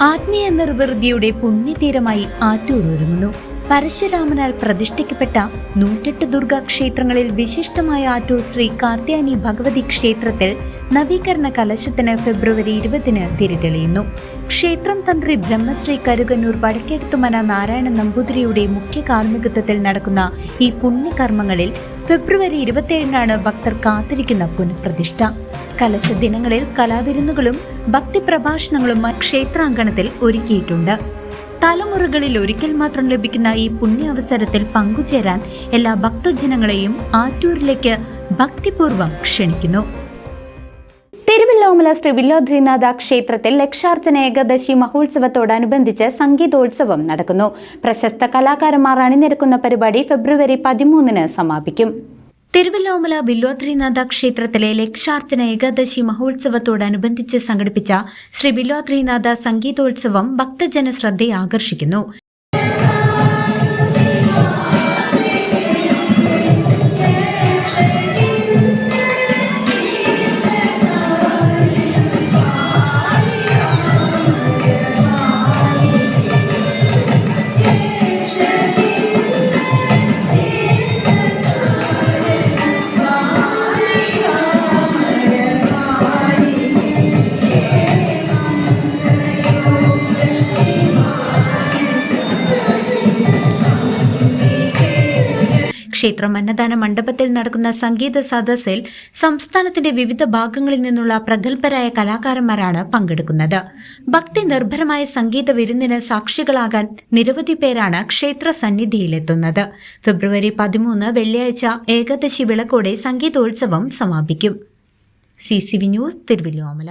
ആത്മീയ നിർവൃതിയുടെ പുണ്യതീരമായി ആറ്റൂർ ഒരുങ്ങുന്നു. പരശുരാമനാൽ പ്രതിഷ്ഠിക്കപ്പെട്ട 108 ദുർഗാ ക്ഷേത്രങ്ങളിൽ വിശിഷ്ടമായ ആറ്റൂർ ശ്രീ കാർത്യായനി ഭഗവതി ക്ഷേത്രത്തിൽ നവീകരണ കലശത്തിന് ഫെബ്രുവരി 20-ന് തിരിതെളിയുന്നു. ക്ഷേത്രം തന്ത്രി ബ്രഹ്മശ്രീ കരുകന്നൂർ വടക്കേടത്തുമന നാരായണ നമ്പൂതിരിയുടെ മുഖ്യ കാർമ്മികത്വത്തിൽ നടക്കുന്ന ഈ പുണ്യകർമ്മങ്ങളിൽ ഫെബ്രുവരി 27-നാണ് ഭക്തർ കാത്തിരിക്കുന്ന പുനഃപ്രതിഷ്ഠ. കലശ ദിനങ്ങളിൽ കലാവിരുന്നുകളും ഭക്തിപ്രഭാഷണങ്ങളും ക്ഷേത്രാങ്കണത്തിൽ ഒരുക്കിയിട്ടുണ്ട്. തലമുറകളിൽ ഒരിക്കൽ മാത്രം ലഭിക്കുന്ന ഈ പുണ്യാവസരത്തിൽ പങ്കുചേരാൻ എല്ലാ ഭക്തജനങ്ങളെയും ആറ്റൂരിലേക്ക് ഭക്തിപൂർവ്വം ക്ഷണിക്കുന്നു. തിരുവല്ലോമല ശ്രീ വില്ലോദ്രിനാഥ ക്ഷേത്രത്തിൽ ലക്ഷാർച്ചന ഏകാദശി മഹോത്സവത്തോടനുബന്ധിച്ച് സംഗീതോത്സവം നടക്കുന്നു. പ്രശസ്ത കലാകാരന്മാർ അണിനിരക്കുന്ന പരിപാടി ഫെബ്രുവരി 13-ന് സമാപിക്കും. തിരുവല്ലോമല വില്ലോദ്രിനാഥ ക്ഷേത്രത്തിലെ ലക്ഷാർച്ചന ഏകാദശി മഹോത്സവത്തോടനുബന്ധിച്ച് സംഘടിപ്പിച്ച ശ്രീ വില്ലോദ്രിനാഥ സംഗീതോത്സവം ഭക്തജന ശ്രദ്ധയെ ആകർഷിക്കുന്നു. ക്ഷേത്രം അന്നദാന മണ്ഡപത്തിൽ നടക്കുന്ന സംഗീത സദസ്സിൽ സംസ്ഥാനത്തിന്റെ വിവിധ ഭാഗങ്ങളിൽ നിന്നുള്ള പ്രഗത്ഭരായ കലാകാരന്മാരാണ് പങ്കെടുക്കുന്നത്. ഭക്തി നിർഭരമായ സംഗീത വിരുന്നിന് സാക്ഷികളാകാൻ നിരവധി പേരാണ് ക്ഷേത്ര സന്നിധിയിലെത്തുന്നത്. ഫെബ്രുവരി 13 വെള്ളിയാഴ്ച ഏകാദശി വിളക്കോടെ സംഗീതോത്സവം സമാപിക്കും. CCV news, Thiruvilwamala.